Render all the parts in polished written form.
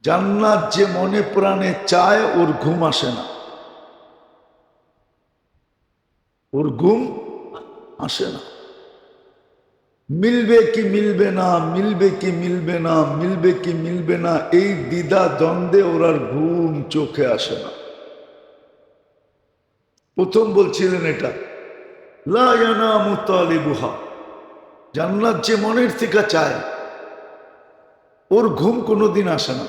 জান্নাত যে মনে প্রাণে চায় ওর ঘুম আসে না, ওর ঘুম আসে না। মিলবে কি মিলবে না, মিলবে কি মিলবে না, মিলবে কি মিলবে না, এই দ্বিধা দ্বন্দ্বে ওর আর ঘুম চোখে আসে না। প্রথম বলছিলেন এটা, লা ইয়ানামু তালিবুহা, জান্নাত যে মনের থেকে চায় ওর ঘুম কোনোদিন আসে না,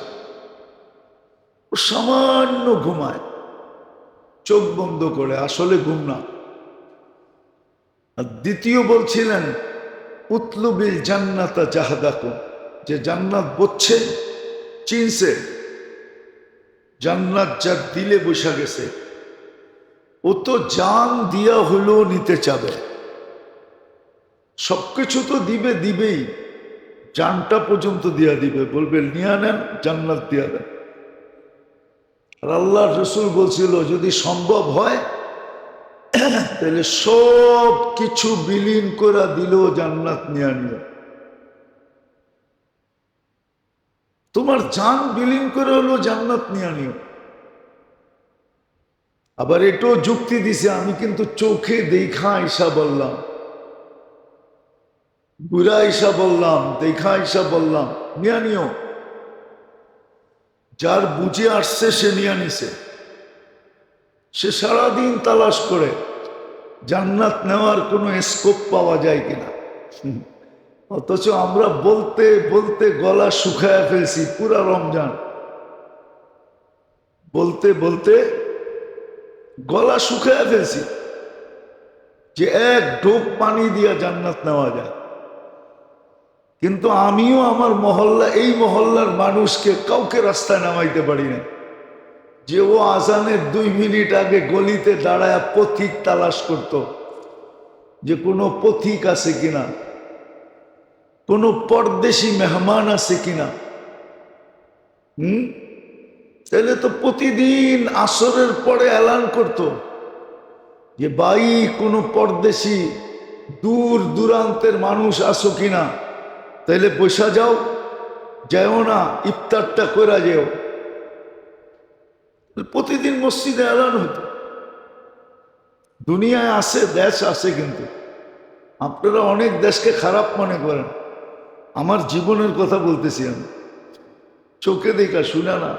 ও সামান্য ঘুমায় চোখ বন্ধ করে, আসলে ঘুম না। আর দ্বিতীয় বলছিলেন, উতলুবিল জান্নাতা জাহাদাকুম, যে জান্নাত বুঝছে, চিনছে, জান্নাত যার দিলে বসা গেছে, ও তো জান দিয়া হলেও নিতে চাবে। সবকিছু তো দিবে, দিবেই, জানটা পর্যন্ত দিয়া দিবে, বলবে নিয়ে নেন, জান্নাত দিয়া দেন। আর আল্লাহ রসুল বলছিল যদি সম্ভব হয় তাহলে সব কিছু বিলীন করে দিলেও জান্নাত নিয়ে নিও। তোমার জান বিলীন করে হলো জান্নাত নিয়ে নিও। আবার এটাও যুক্তি দিছে, আমি কিন্তু চোখে দেখা আইসা বললাম, বুড়া আইসা বললাম, দেখা আইসা বললাম, নিয়ে নিও। যার বুঝে আসছে সে নিয়ে নিছে, সে সারাদিন তালাশ করে জান্নাত নেওয়ার কোনো স্কোপ পাওয়া যায় কিনা। অথচ আমরা বলতে বলতে গলা শুকায় ফেলছি পুরা রমজান, বলতে বলতে গলা শুকায় ফেলছি যে এক ঢোক পানি দিয়া জান্নাত নেওয়া যায়। কিন্তু আমিও আমার মহল্লা, এই মহল্লার মানুষকে কাউকে রাস্তায় নামাইতে পারি না যে ও আজানের 2 মিনিট আগে গলিতে দাঁড়ায় পথিক তালাশ করত, যে কোনো পথিক আছে কিনা, কোনো পরদেশি মেহমান আছে কিনা। তাহলে তো প্রতিদিন আসরের পরে এলান করত যে ভাই কোনো পরদেশি দূর দূরান্তের মানুষ আসো কিনা, তাইলে বসা যাও, যাও না, ইফতারটা কইরা যেও। প্রতিদিন মসজিদে এলান হতো। দুনিয়ায় আছে, দেশ আছে, কিন্তু আপনারা অনেক দেশকে খারাপ মনে করেন। আমার জীবনের কথা বলতেছি আমি, চোখে দেখা শুনে না।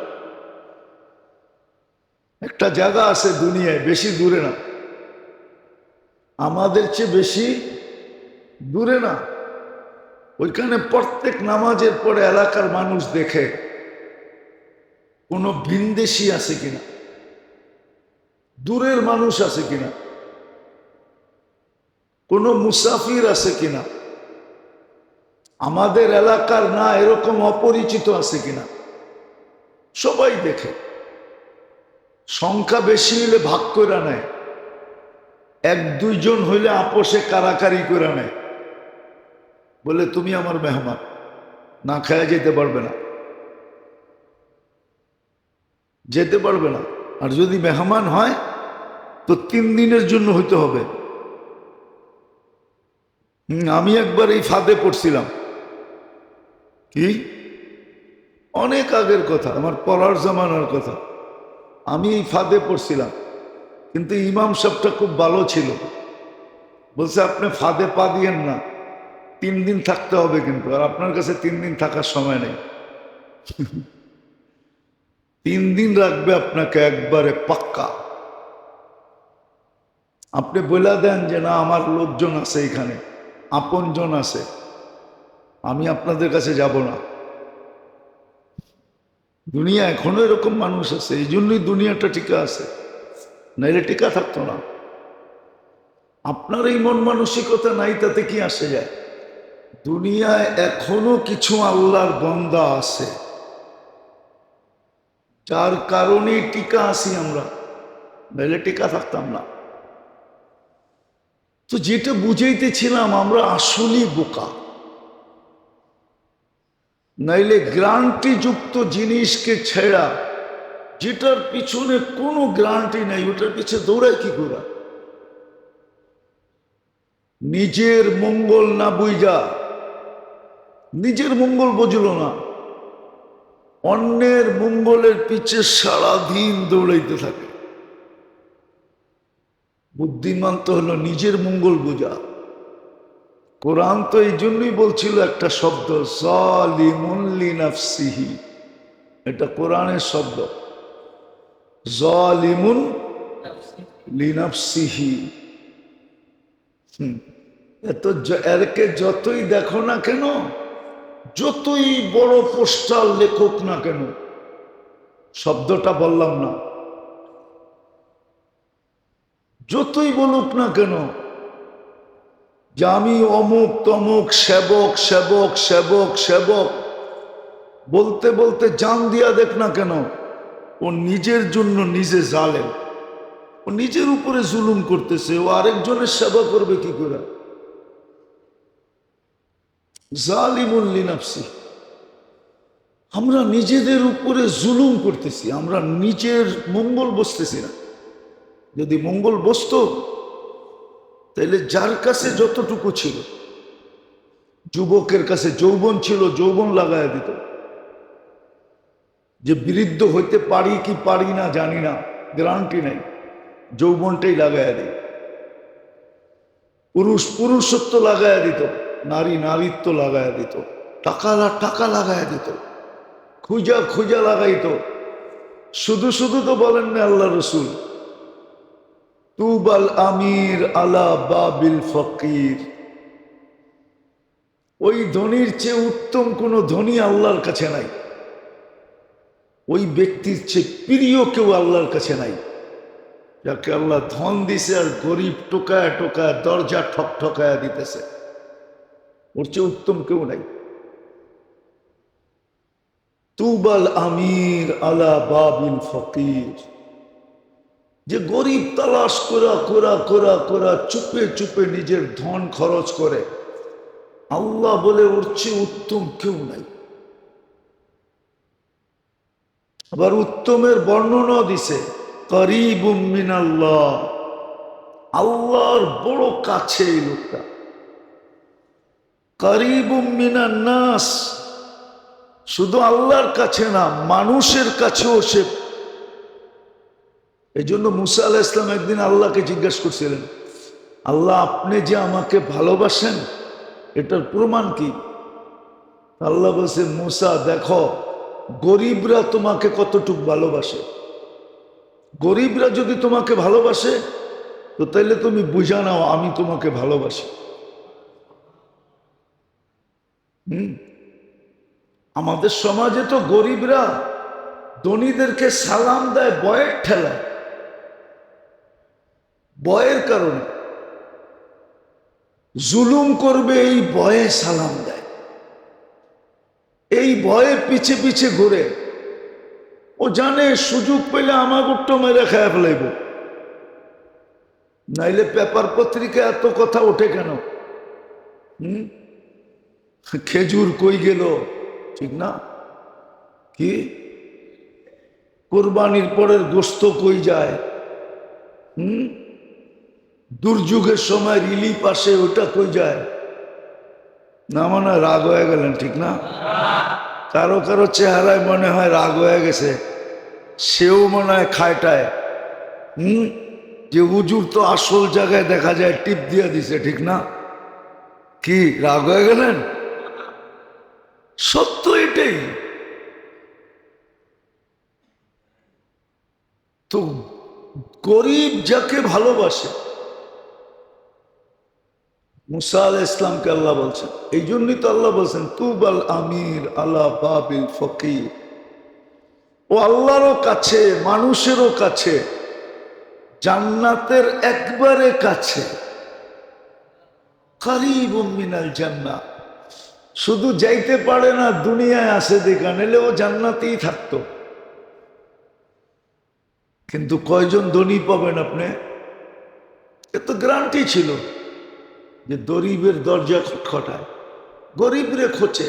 একটা জায়গা আছে দুনিয়ায়, বেশি দূরে না, আমাদের চেয়ে বেশি দূরে না। ওইখানে প্রত্যেক নামাজের পরে এলাকার মানুষ দেখে কোনো ভিনদেশি আছে কিনা, দূরের মানুষ আছে কিনা, কোনো মুসাফির আছে কিনা, আমাদের এলাকার না এরকম অপরিচিত আছে কিনা, সবাই দেখে। সংখ্যা বেশি হইলে ভাগ করে নেয়, 1-2 জন হইলে আপোষে কারাকারি করে নেয়, বলে তুমি আমার মেহমান, না খায়া যেতে পারবে না, যেতে পারবে না। আর যদি মেহমান হয় তো 3 দিনের জন্য হইতে হবে। আমি একবার এই ফাঁদে পড়ছিলাম। কি, অনেক আগের কথা, আমার পড়ার জামানার কথা। আমি এই ফাঁদে পড়ছিলাম, কিন্তু ইমাম সাহেবটা খুব ভালো ছিল, বলছে আপনি ফাঁদে পা দিয়েন না, 3 দিন থাকতে হবে কিন্তু, আর আপনার কাছে 3 দিন থাকার সময় নেই। 3 দিন রাখবে আপনাকে একবারে পাক্কা। আপনি বলে দেন যে না আমার লোকজন আছে, এখানে আপনজন আছে, আমি আপনাদের কাছে যাব না। দুনিয়া এখনো এরকম মানুষ আছে, এই জন্যই দুনিয়াটা টিকা আছে, নাইলে টিকা থাকতো না। আপনার এই মন মানসিকতা নাই, তাতে কি আসে যায়? দুনিয়ায় এখনো কিছু আল্লাহর বান্দা আছে, যার কারণে টিকা আছি আমরা, নাইলে টিকা থাকতাম না। তো যেটা বুঝাইতেছিলাম, আমরা আসলেই বোকা, নাইলে গ্যারান্টি যুক্ত জিনিসকে ছেড়া, যেটার পিছনে কোনো গ্যারান্টি নাই, ওটার পিছনে দৌড়ায় কি করে? নিজের মঙ্গল না বুঝা, নিজের মঙ্গল বুঝলো না, অন্যের মঙ্গলের পিছে সারাদিন দৌড়াইতে থাকে। বুদ্ধিমান তো হলো নিজের মঙ্গল বোঝা। কোরআন তো এই জন্যই বলছিল একটা শব্দ, যালিমুন লিনাফসিহি, এটা কোরআনের শব্দ, যালিমুন লিনাফসিহি। এত এরকে যতই দেখো না কেন, যতই বড় পোস্টার লেখক না কেন, শব্দটা বললাম না, যতই বলুক না কেন যে আমি অমুক তমুক সেবক সেবক সেবক সেবক, বলতে বলতে জান দিয়া দেখ না কেন, ও নিজের জন্য নিজে জালেম, ও নিজের উপরে জুলুম করতেছে, ও আরেকজনের সেবা করবে কি করে? জালিমুন লিনাফসি। আমরা নিজেদের উপরে জুলুম করতেছি, আমরা নিজের মঙ্গল বসতেছি না। যদি মঙ্গল বসতো তাহলে যার কাছে যতটুকু ছিল, যুবকের কাছে যৌবন ছিল, যৌবন লাগায় দিত, যে বৃদ্ধ হইতে পারি কি পারি না জানি না, গ্যারান্টি নাই, যৌবনটাই লাগায় দিত। পুরুষ পুরুষত্ব লাগায় দিত, নারী নারীত্ব লাগায় দিত, টাকা টাকা লাগায় দিত, খুঁজা খুঁজা লাগাইত। শুধু শুধু তো বলেন না আল্লাহ রসুল, তুবাল আমির আলা বাবিল ফকির, ওই ধনীর চেয়ে উত্তম কোন ধনী আল্লাহর কাছে নাই, ওই ব্যক্তির চেয়ে প্রিয় কেউ আল্লাহর কাছে নাই, যাকে আল্লাহ ধন দিছে আর গরিব টোকায় টোকায় দরজা ঠক ঠকায়া দিতেছে, ওর চেয়ে উত্তম কেউ নাই। তুবাল আমির আলা বাবিল ফকির, যে গরিব তালাশ করা করা করা করা চুপে চুপে নিজের ধন খরচ করে, আল্লাহ বলে ওর চেয়ে উত্তম কেউ নাই। আবার উত্তমের বর্ণনা দিছে, করিবুম মিনাল্লাহ, আল্লাহর বড় কাছে এই লোকটা। করিবুম মিনান নাস, শুধু আল্লাহর কাছে না, মানুষের কাছেও সে। এই জন্য মুসা আলাইহিস ইসলাম একদিন আল্লাহকে জিজ্ঞাসা করছিলেন, আল্লাহ আপনি যে আমাকে ভালোবাসেন এটার প্রমাণ কি? আল্লাহ বলছে, মুসা দেখো গরিবরা তোমাকে কতটুকু ভালোবাসে, গরিবরা যদি তোমাকে ভালোবাসে তো তাইলে তুমি বুঝা নাও আমি তোমাকে ভালোবাসি। আমাদের সমাজে তো গরিবরা ধনীদেরকে সালাম দেয় বয়ের ঠেলায়, বয়ের কারণে জুলুম করবে এই ভয়ে সালাম দেয়, এই ভয়ে পিছে পিছে ঘুরে। ও জানে সুযোগ পেলে আমাকে মেরে খায় ফেলাইব, নাইলে পেপার পত্রিকা এত কথা ওঠে কেন? খেজুর কই গেল, ঠিক না? কি কোরবানির পরের গোস্ত কই যায়? দুর্যোগের সময় রিলিফ আসে, ওটা কই যায়? না মনে হয় রাগ হয়ে গেলেন, ঠিক না? কারো কারো চেহারায় মনে হয় রাগ হয়ে গেছে, সেও মনে হয় খায়টায়। যে হুজুর তো আসল জায়গায় দেখা যায় টিপ দিয়ে দিছে, ঠিক না? কি রাগ হয়ে গেলেন? সত্য এটাই তো। গরিব যাকে ভালোবাসে, মুসা আলাইহিস ইসলামকে আল্লাহ বলছেন, এই জন্যই তো আল্লাহ বলছেন তুবাল আমির আলা বাবিল ফকির, ও আল্লাহরও কাছে মানুষেরও কাছে, জান্নাতের একবারে কাছে। কারিবুম মিনাল জান্নাহ, শুধু যাইতে পারে না, দুনিয়ায় আসে দেখা, নিলে ও জান্নাতেই থাকতো। কিন্তু কয়জন ধনী পাবেন আপনি? এত গ্যারান্টি ছিল যে গরিবের দরজা খটখটায়, গরিবরে খোঁচে।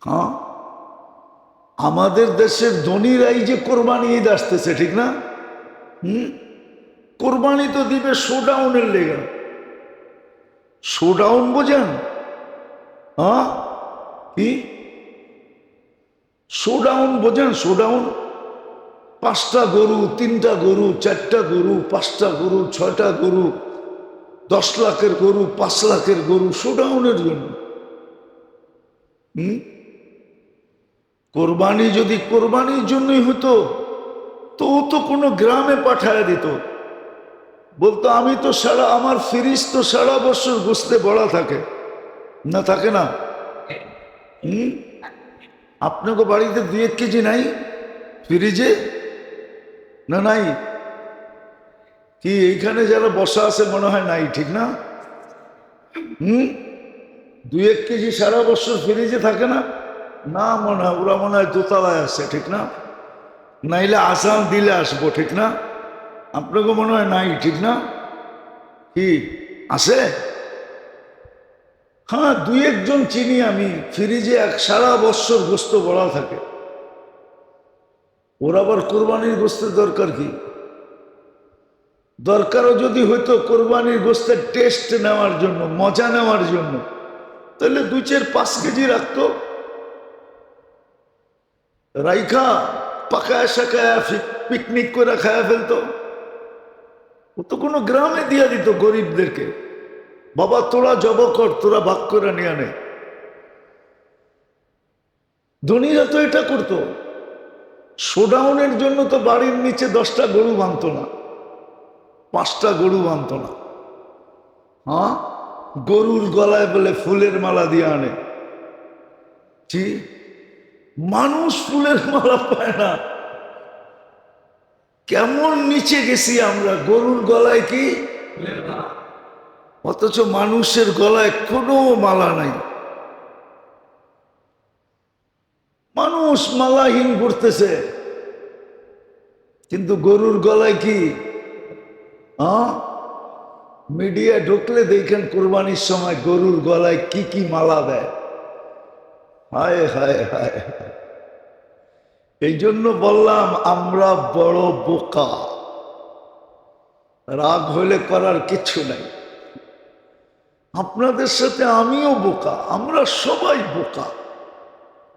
হ্যাঁ, আমাদের দেশের ধনীরাই যে কোরবানি ঈদ আসতেছে, ঠিক না? কোরবানি তো দিবে শোডাউনের লেগে। শোডাউন বোঝেন? হ্যাঁ, কি শোডাউন বোঝেন? শোডাউন, 5টা গরু, 3টা গরু, 4টা গরু, 5টা গরু, 6টা গরু, 10 লাখের গরু, 5 লাখের গরু, শোডাউনের জন্য। কোরবানি যদি কোরবানির জন্যই হতো তো ও তো কোনো গ্রামে পাঠায় দিত, বলতো আমি তো আমার ফ্রিজ তো সারা বছর গোস্তে ভরা থাকে, না থাকে না? আপনাকে বাড়িতে 2-1 কেজি নাই ফ্রিজে? না নাই? কি এইখানে যারা বসা আছে মনে হয় নাই, ঠিক না? 2-1 কেজি সারা বছর ফ্রিজে থাকে না? না, মনে হয় ওরা মনে হয় দোতলায় আছে, ঠিক না? নাইলে আসাম দিলে আসবো, ঠিক না? আপনাকে মনে হয় নাই, ঠিক না? কি আছে? হ্যাঁ, 2-1 জন চিনি আমি, ফ্রিজে সারা বছর গোস্ত ভরা থাকে। ওর আবার কোরবানির গোস্তের দরকার কি? দরকারও যদি হইতো কোরবানির গোস্তের টেস্ট নেওয়ার জন্য, মজা নেওয়ার জন্য, তাহলে 2-4-5 কেজি রাখতো, রাইখা পাকায় শাকায় পিকনিক করে খায়া ফেলতো। ও তো কোনো গ্রামে দিয়ে দিত গরিবদেরকে, বাবা তোরা জব কর, তোরা ভাগ করে নিয়ে নে। ধনীরা তো এটা করতো। শোডাউনের জন্য তো বাড়ির নিচে 10টা গরু বাঁধত না, 5টা গরু বাঁধত না। হ্যাঁ, গরুর গলায় বলে ফুলের মালা দিয়ে আনে। কি মানুষ ফুলের মালা পায় না? কেমন নিচে গেছি আমরা, গরুর গলায় কি, অথচ মানুষের গলায় কোনো মালা নাই। মানুষ মালাহীন ঘুরতেছে, কিন্তু গরুর গলায় কি? মিডিয়া ঢুকলে দেখেন কোরবানির সময় গরুর গলায় কি কি মালা দেয়। হায় হায় হায়, এই জন্য বললাম আমরা বড় বোকা। রাগ হইলে করার কিছু নাই। আপনাদের সাথে আমিও বোকা, আমরা সবাই বোকা।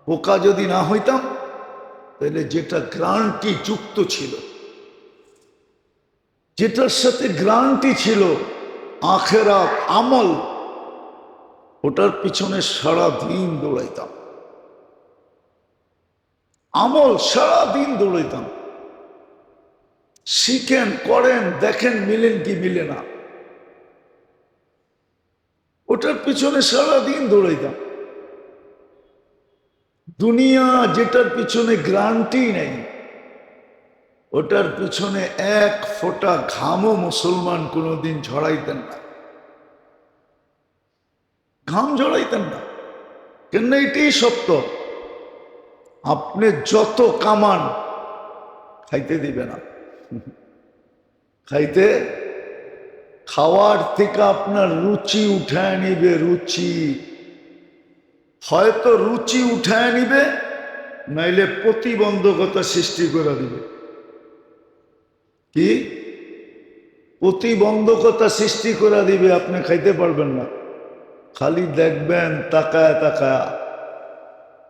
বোকা যদি না হইতাম তাহলে যেটা গ্রান্টি যুক্ত ছিল, যেটার সাথে গ্রান্টি ছিল আখেরাত আমল, ওটার পিছনে সারা দিন দৌড়াইতাম। আমল সারা দিন দৌড়াইতাম। শিখেন, করেন, দেখেন মিলেন কি মিলে না, ওটার পিছনে সারা দিন দৌড়াইতাম। দুনিয়া যেটার পিছনে গ্রান্টি নেই, ওটার পিছনে 1 ফোঁটা ঘামও মুসলমান কোনোদিন ঝরাইতেন না, ঘাম ঝরাইতেন না। কেন? এটাই সত্য। আপনি যত কামান খাইতে দিবে না, খাইতে, খাওয়ার থেকে আপনার রুচি উঠায় নিবে। রুচি হয়তো রুচি উঠায় নিবে, নাইলে প্রতিবন্ধকতা সৃষ্টি করে দিবে। কি প্রতিবন্ধকতা সৃষ্টি করে দিবে, আপনি খাইতে পারবেন না। খালি দেখবেন তাকায় তাকায়,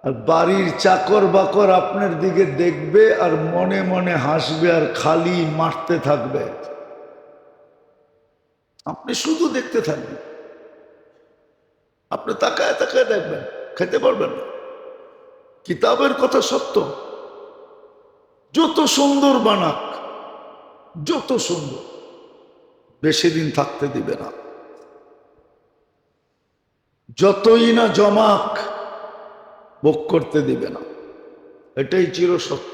আর বাড়ির চাকর বাকর আপনার দিকে দেখবে আর মনে মনে হাসবে আর খালি মারতে থাকবে, আপনি শুধু দেখতে থাকবেন। আপনি তাকায় তাকায় দেখবেন, খেতে পারবেন না। কিতাবের কথা সত্য, যত সুন্দর বানাক, যত সুন্দর, বেশি দিন থাকতে দিবে না। যতই না জমাক, ভোগ করতে দিবে না। এটাই চিরসত্য।